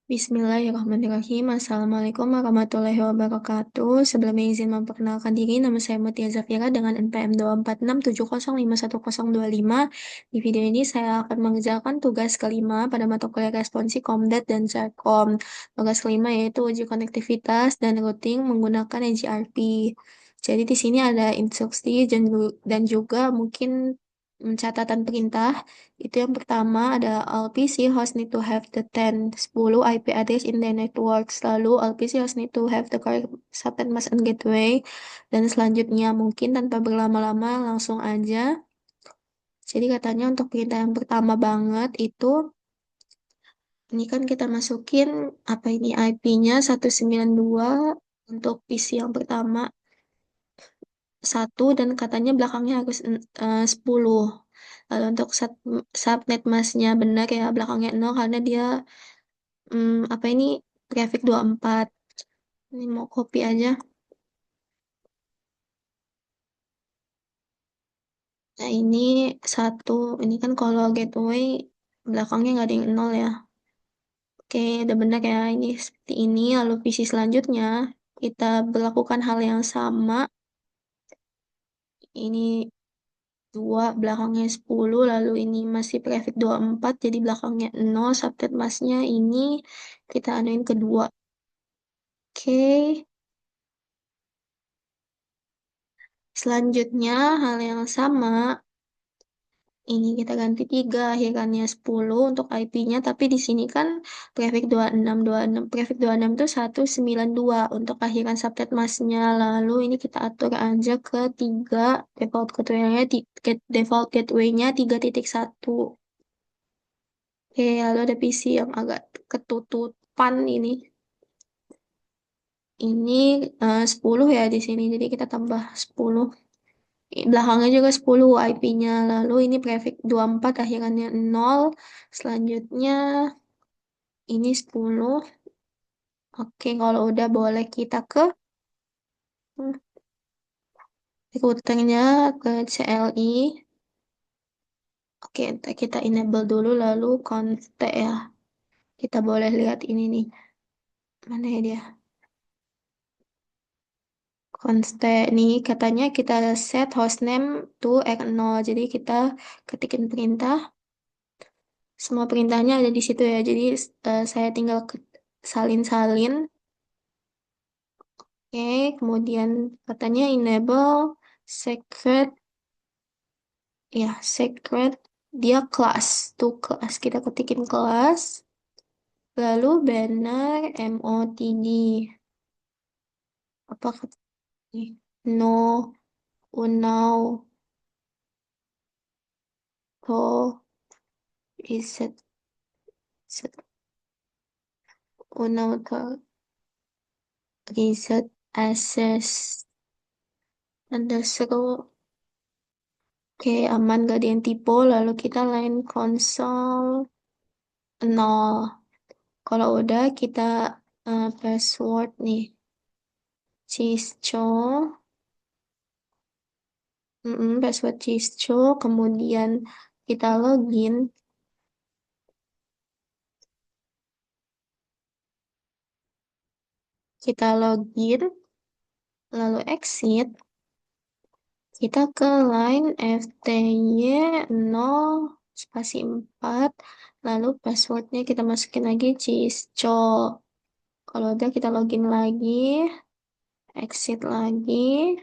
Bismillahirrahmanirrahim. Assalamualaikum warahmatullahi wabarakatuh. Sebelumnya izin memperkenalkan diri, nama saya Mutia Zafira dengan NPM 24670511025. Di video ini saya akan mengerjakan tugas kelima pada mata kuliah responsi Komdat dan Serkom. Tugas kelima yaitu uji konektivitas dan routing menggunakan EGRP. Jadi di sini ada instruksi dan juga mungkin catatan perintah. Itu yang pertama ada all PC host need to have the 10 IP address in the networks. Lalu all PC host need to have the correct subnet mask and gateway. Dan selanjutnya mungkin tanpa berlama-lama langsung aja. Jadi katanya untuk perintah yang pertama banget itu ini kan kita masukin apa ini IP-nya 192 untuk PC yang pertama satu dan katanya belakangnya harus 10. Lalu untuk subnet masknya benar ya belakangnya 0 karena dia apa ini grafik 24. Ini mau copy aja. Nah ini satu. Ini kan kalau gateway belakangnya nggak ada yang 0 ya. Oke, udah benar ya. Ini seperti ini. Lalu visi selanjutnya kita berlakukan hal yang sama. Ini 2 belakangnya 10. Lalu ini masih prefix 24. Jadi belakangnya 0. Subnet masknya ini kita anuin kedua. Oke. Selanjutnya hal yang sama. Ini kita ganti 3, akhirannya 10 untuk IP-nya, tapi di sini kan prefix 2626. Prefix 26 itu 192 untuk akhiran subnet masknya. Lalu ini kita atur aja ke 3, default gateway-nya 3.1. Oke, lalu ada PC yang agak ketutupan ini. Ini 10 ya di sini, jadi kita tambah 10. Belakangnya juga 10 IP-nya. Lalu ini prefix 24 akhirannya 0. Selanjutnya ini 10. Oke, kalau udah boleh kita ke hmm, routernya ke CLI. Oke, ntar kita enable dulu lalu config ya. Kita boleh lihat ini nih. Mana ya dia? Config nih katanya kita set hostname to x0. Jadi kita ketikin perintah. Semua perintahnya ada di situ ya. Jadi saya tinggal salin-salin. Oke, kemudian katanya enable secret, ya secret dia kelas, tuh kelas kita ketikin kelas, lalu banner MOTD, apa katanya? No, unknown, to is set, unknown to reset access underscore. Oke, aman gak ada yang tipe, lalu kita line console 0. Kalau udah kita password nih. Cisco, password Cisco, kemudian kita login, lalu exit, kita ke line FTY 0 spasi 4, lalu passwordnya kita masukin lagi Cisco. Kalau udah kita login lagi, exit lagi,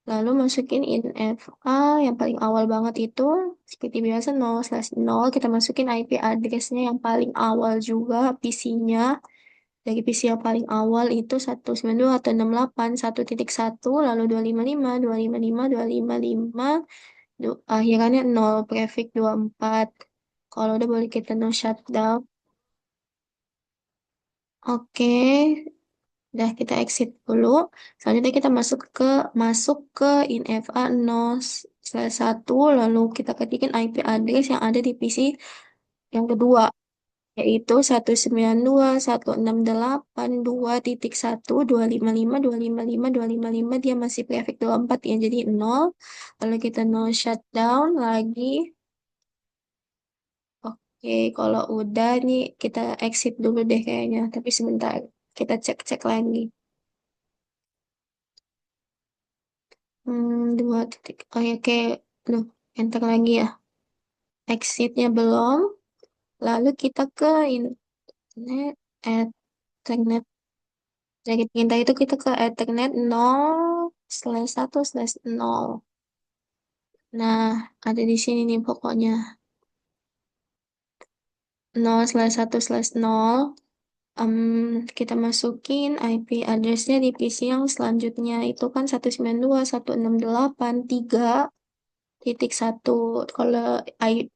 lalu masukin INFA yang paling awal banget itu seperti biasa 0/0 kita masukin IP address-nya yang paling awal juga PC-nya. Dari PC yang paling awal itu 192.168.1.1 lalu 255 255 255 akhirannya 0 prefix 24. Kalau udah boleh kita no shutdown. Oke, udah kita exit dulu. Selanjutnya kita masuk ke INFA 0/1 lalu kita ketikin IP address yang ada di PC yang kedua yaitu 192.168.2.1 255 dia masih prefix 24 ya jadi 0 lalu kita no shutdown lagi. Oke, kalau udah nih kita exit dulu deh kayaknya. Tapi sebentar, kita cek-cek lagi. 2 titik. Oh ya, oke. Duh, enter lagi ya. Exitnya belum. Lalu kita ke internet. Ethernet. Dari perintah itu kita ke Ethernet 0/1/0. Nah, ada di sini nih pokoknya. 0/1/0. Kita masukin IP addressnya di PC yang selanjutnya itu kan 192.168.3.1. Kalau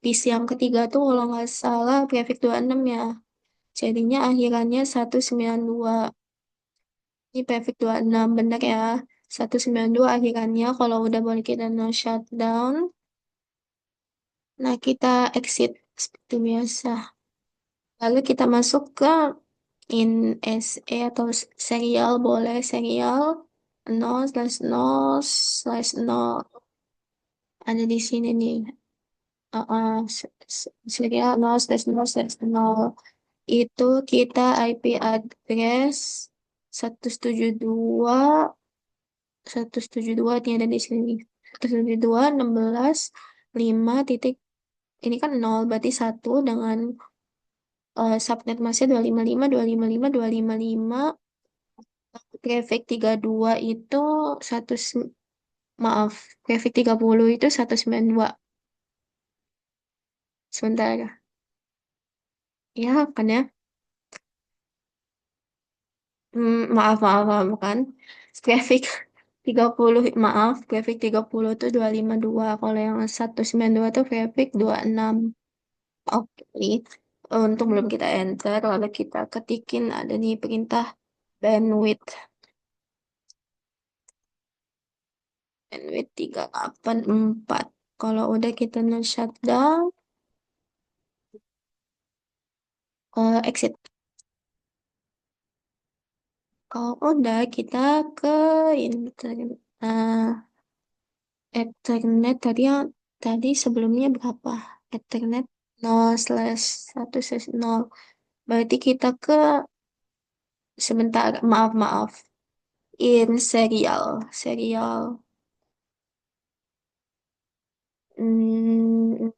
PC yang ketiga tuh kalau nggak salah prefix 26 ya. Jadinya akhirannya 192. Ini prefix 26 bener ya. 192 akhirannya kalau udah boleh kita no shutdown. Nah, kita exit seperti biasa. Lalu kita masuk ke in SE atau serial boleh serial 0/0/0 ada di sini nih. Serial 0/0/0 itu kita IP address 172 172 ini ada di sini 172.16.5 ini kan 0 berarti satu dengan subnet masnya 255 Grafik 32 itu satu maaf, grafik 30 itu 192. Sebentar. Ya, kan ya? Maaf, maaf, maaf, kan. Grafik 30 maaf, grafik 30 itu 252. Kalau yang 192 itu grafik 26. Oke. Untung belum kita enter, lalu kita ketikin ada nih perintah bandwidth. Bandwidth 384. Kalau udah kita shutdown, exit. Kalau udah kita ke internet. Ethernet tadi sebelumnya berapa? Ethernet 0/1/0. Berarti kita ke sebentar, maaf maaf. In serial. Hmm,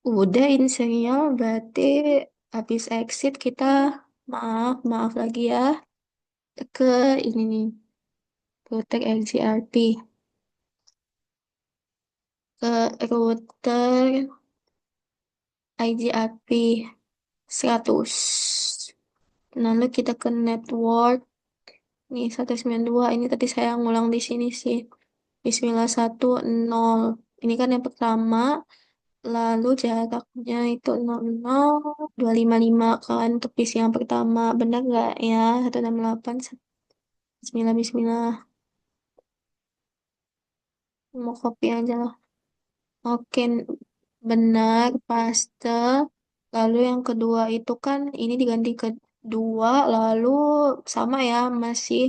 udah in serial berarti habis exit kita maaf maaf lagi ya ke ini nih router XGRP ke router IGRP 100. Lalu kita ke network. Nih 192. Ini tadi saya ngulang di sini sih. Bismillah 10. Ini kan yang pertama. Lalu jaraknya itu 00255 kan untuk PC yang pertama. Benar nggak ya? 168. Bismillah, Bismillah. Mau copy aja lah. Oke, benar, paste. Lalu yang kedua itu kan ini diganti ke dua, lalu sama ya, masih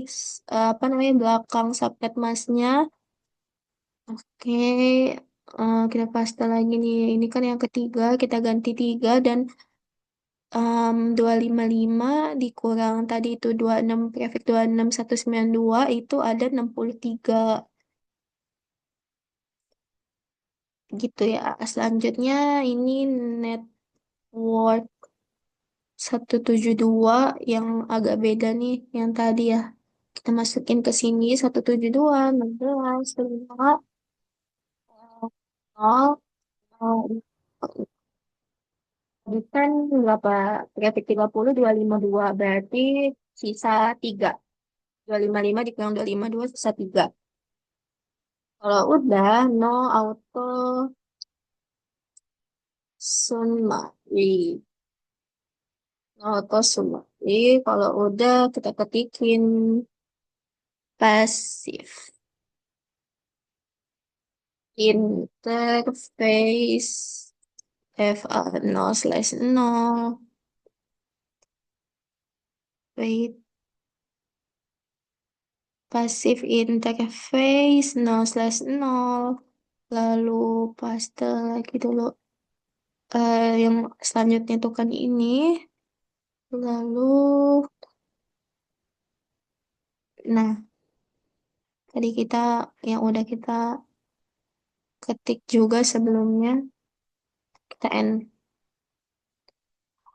apa namanya belakang subnet masnya. Oke, kita paste lagi nih. Ini kan yang ketiga, kita ganti 3 dan 255 dikurang tadi itu 26 prefix 26192 itu ada 63 gitu ya. Selanjutnya ini network 172 yang agak beda nih yang tadi ya. Kita masukin ke sini 172 16 5 0 0. Tadi kan berapa? Grafik 30 252 berarti sisa 3. 255 dikurang 252 sisa 3. Kalau udah no auto summary. No auto summary. Kalau udah kita ketikin pasif interface FA 0/0. Wait, pasif interface 0/0. Lalu paste lagi dulu. Yang selanjutnya tuh kan ini. Lalu, nah, tadi yang udah kita ketik juga sebelumnya, kita end.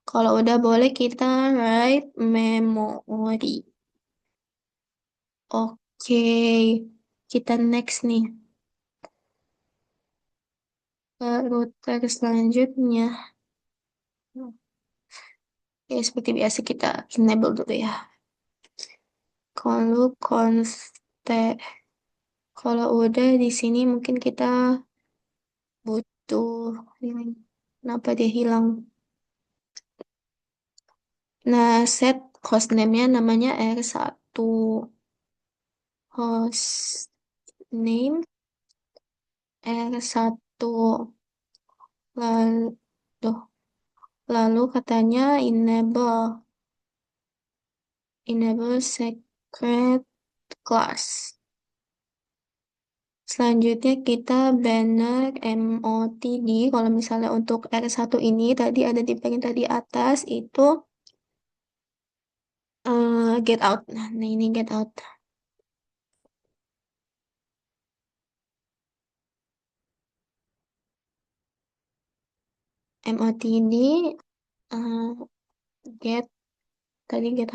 Kalau udah boleh kita write memory. Oke, kita next nih ke router selanjutnya. Oke, seperti biasa kita enable dulu ya. Kalau konste, kalau udah di sini mungkin kita butuh ini. Kenapa dia hilang? Nah, set hostname-nya namanya R1. Host name R1. Lalu, duh, lalu katanya enable secret class. Selanjutnya kita banner MOTD. Kalau misalnya untuk R1 ini tadi ada di bagian tadi atas itu get out. Nah, ini get out. MOTD uh, get tadi get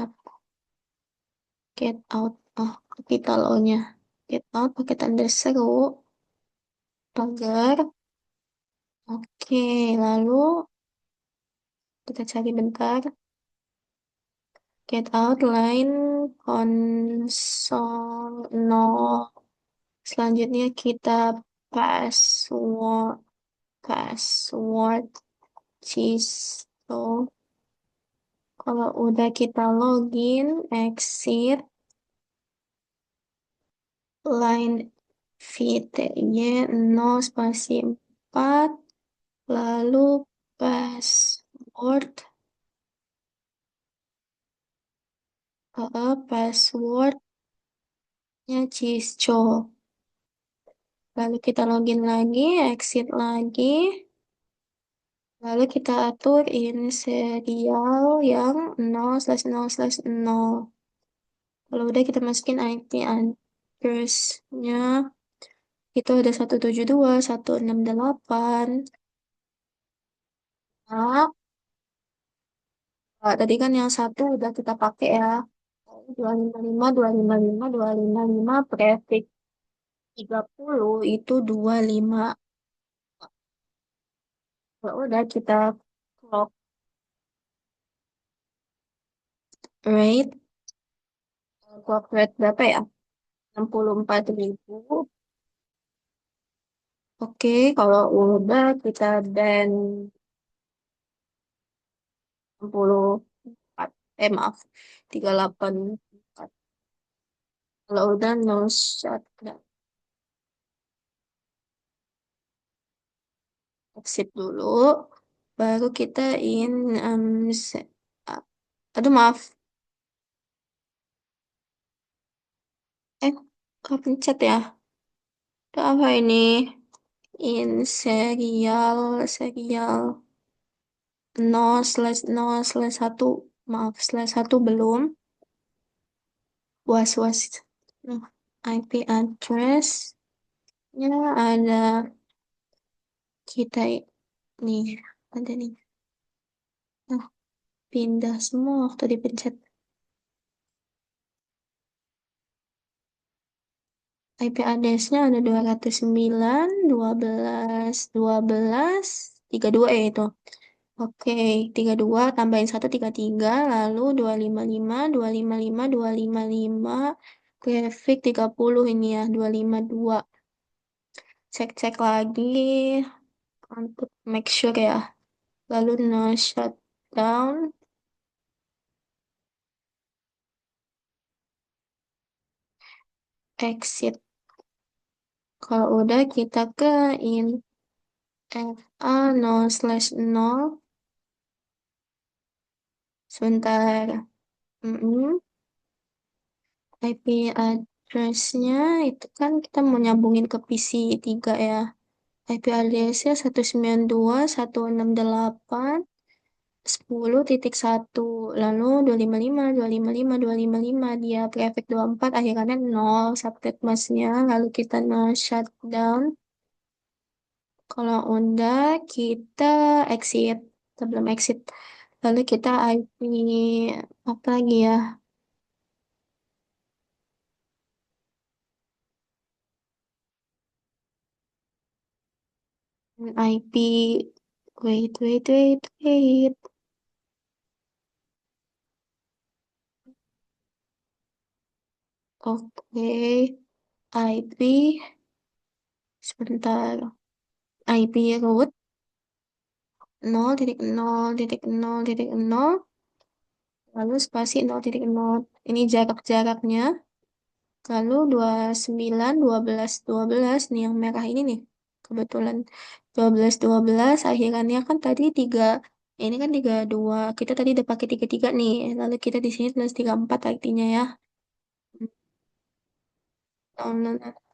out. Oh, capital O-nya. Get out pakai tanda seru. Pagar. Oke, lalu kita cari bentar. Get out line console no. Selanjutnya kita password password cheese. So, kalau udah kita login, exit line VTY 0 spasi 4, lalu password, passwordnya Cisco. Lalu kita login lagi, exit lagi. Lalu kita atur in serial yang 0/0/0. Kalau udah kita masukin IP address-nya itu ada 172.168. Nah, tadi kan yang satu udah kita pakai ya. 255, 255, 255 prefix 30 itu 25. Kalau udah kita clock rate, clock rate berapa ya? 64.000. Oke, kalau udah kita band 64. Maaf, 384. Kalau udah no shutdown. Exit dulu. Baru kita in ah, aduh maaf. Eh, kepencet ya. Itu apa ini? In serial no/1. Maaf, /1 belum. Was nah, IP address-nya ada kita nih ada nih. Nah, pindah semua waktu dipencet. IP address-nya ada 209, 12, 12, 32 ya itu. Oke, 32 tambahin 1, 33, lalu 255, 255, 255, grafik 30 ini ya, 252. Cek-cek lagi untuk make sure ya. Lalu no shutdown, exit. Kalau udah kita ke in FA 0/0. Sebentar. IP address-nya itu kan kita mau nyambungin ke PC 3 ya. IP address-nya 192.168.10.1, lalu 255, 255, 255, dia prefix 24, akhirannya 0, subnet masnya, lalu kita shutdown. Kalau udah, kita exit, sebelum exit. Lalu kita IP, apa lagi ya? IP, wait. Oke, IP, sebentar. IP root 0.0.0.0, lalu spasi 0.0. Ini jarak-jaraknya. Lalu 29, 12 nih yang merah ini nih. Kebetulan 12 akhirannya kan tadi 3. Ini kan 32. Kita tadi udah pakai 33 nih. Lalu kita di sini tulis 34 artinya ya.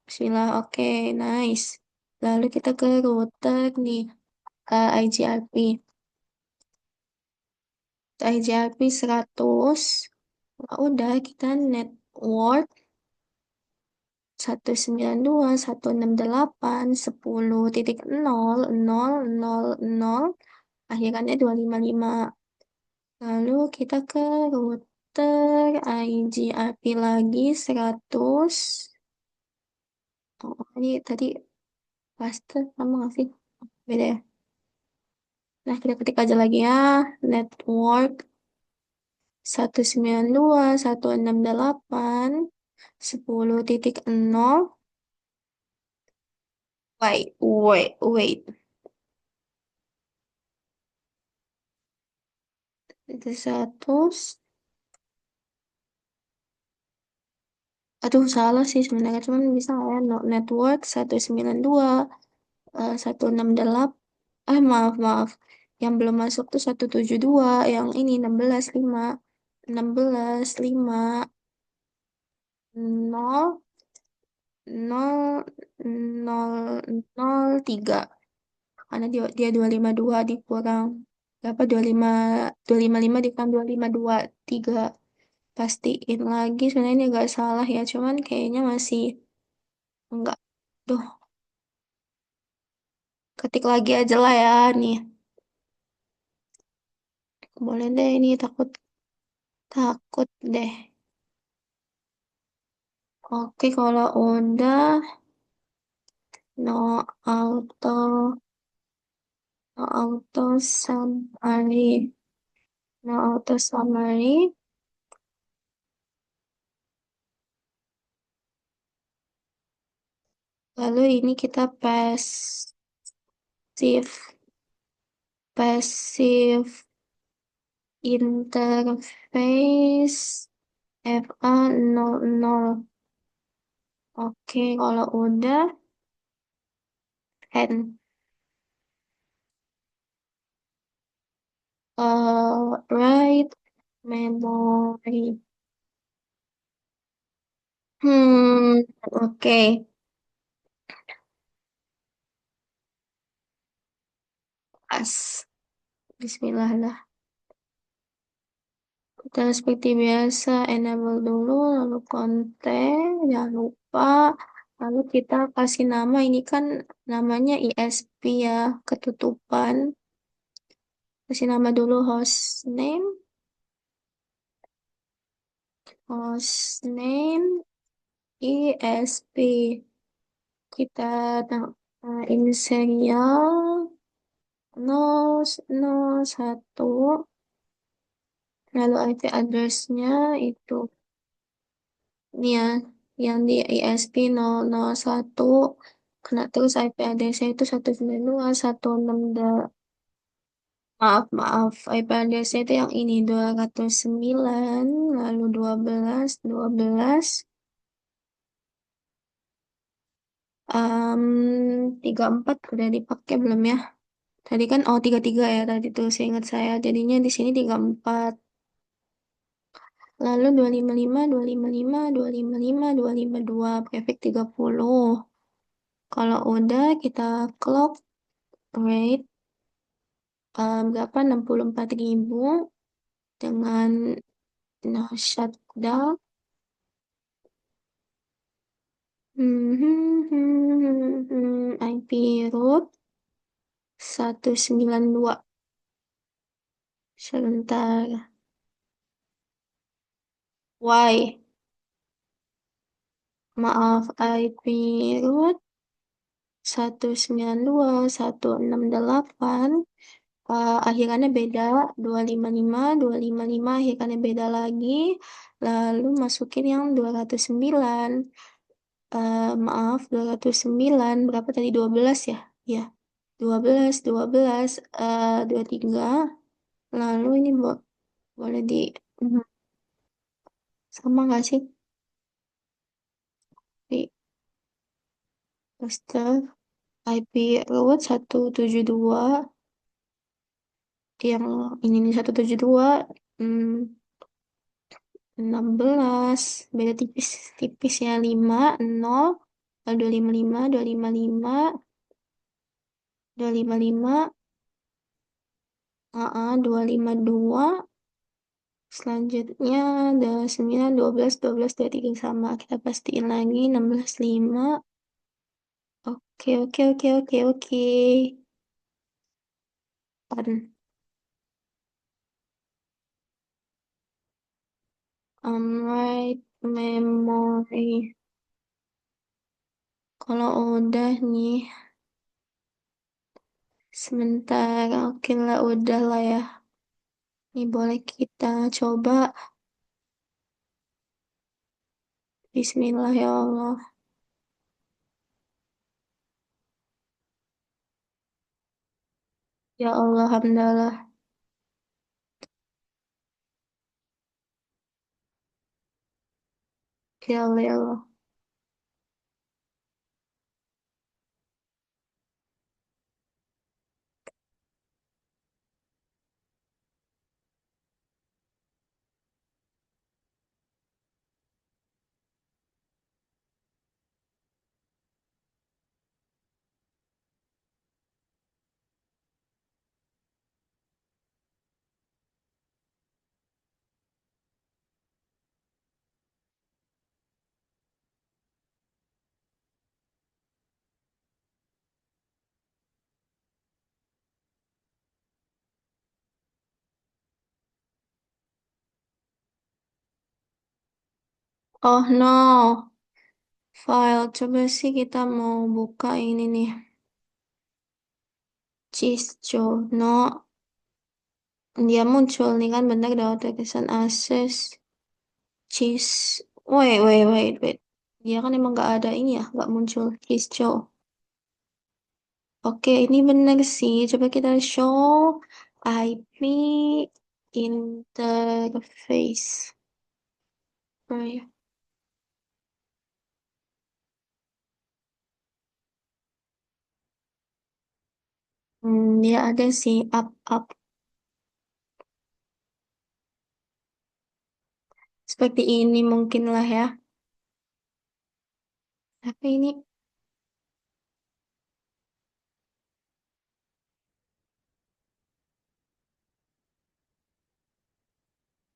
Bismillah. Oke, nice. Lalu kita ke router nih. IGRP. IGRP 100. Nah, udah kita network 192.168.10.0.0.0, akhirannya 255. Lalu kita ke router IGRP lagi 100. Oh, ini tadi paste sama nggak sih? Beda ya. Nah, kita ketik aja lagi ya. Network 192.168.10.0. Wait. Itu 100. Aduh, salah sih sebenarnya. Cuman bisa nggak ya? Network 192, 168. Maaf. Yang belum masuk tuh 172. Yang ini 16.5. 16.5. 0, 0, 0, 3. Karena dia 252 dikurang. Berapa? 255 dikurang 252. 3. Pastiin lagi. Sebenarnya ini agak salah ya. Cuman kayaknya masih enggak. Duh, ketik lagi aja lah ya nih. Boleh deh ini takut takut deh. Oke, kalau udah no auto no auto summary no auto summary. Lalu ini kita passive interface FA00. Oke, kalau udah end. Right memory. Oke. Pas. Bismillah lah. Kita seperti biasa enable dulu, lalu konten, jangan lupa. Lalu kita kasih nama, ini kan namanya ISP ya, ketutupan. Kasih nama dulu hostname ISP. Kita ini serial 001, lalu IP address-nya itu. Ini ya, yang di ISP 001, kena terus IP address-nya itu 192.168. Maaf, IP address-nya itu yang ini 209, lalu 12, 34 udah dipakai belum ya? Tadi kan, 33 ya tadi tuh, seingat saya. Jadinya di sini 34. Lalu 255, 255, 255, 252, prefix 30. Kalau udah kita clock rate berapa 64.000 dengan no shutdown. IP root 192. Sebentar. Y. Maaf, IP root 192.168. Akhirannya beda 255 akhirannya beda lagi, lalu masukin yang 209. Maaf, 209 berapa tadi, 12 ya, ya 12 23, lalu ini boleh di sama nggak sih di poster IP root 172 yang ini 172, 16 beda tipis, tipisnya 5 0, 255 255 255, 252. Selanjutnya ada 9 12 23 sama. Kita pastiin lagi 16 5. Oke, oke, oke, oke, oke. Write memory. Kalau udah nih, sebentar. Oke lah, udah lah ya. Ini boleh kita coba. Bismillah ya Allah. Ya Allah, alhamdulillah. Ya Allah, ya Allah. Oh no. File. Coba sih kita mau buka ini nih. Cisco. No. Dia muncul nih kan, bener dapat tulisan akses. Cheese. Wait, wait, wait, wait. Dia kan emang nggak ada ini ya, nggak muncul Cisco. Oke, ini bener sih. Coba kita show IP interface. Oh ya. Dia ada sih up. Seperti ini mungkin lah ya. Tapi ini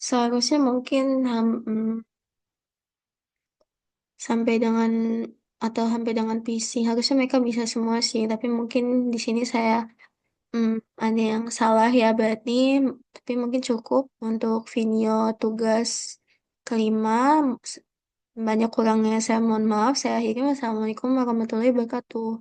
seharusnya mungkin sampai dengan atau sampai dengan PC. Harusnya mereka bisa semua sih. Tapi mungkin di sini saya Hmm, ada yang salah ya berarti, tapi mungkin cukup untuk video tugas kelima. Banyak kurangnya saya mohon maaf. Saya akhiri. Wassalamualaikum warahmatullahi wabarakatuh.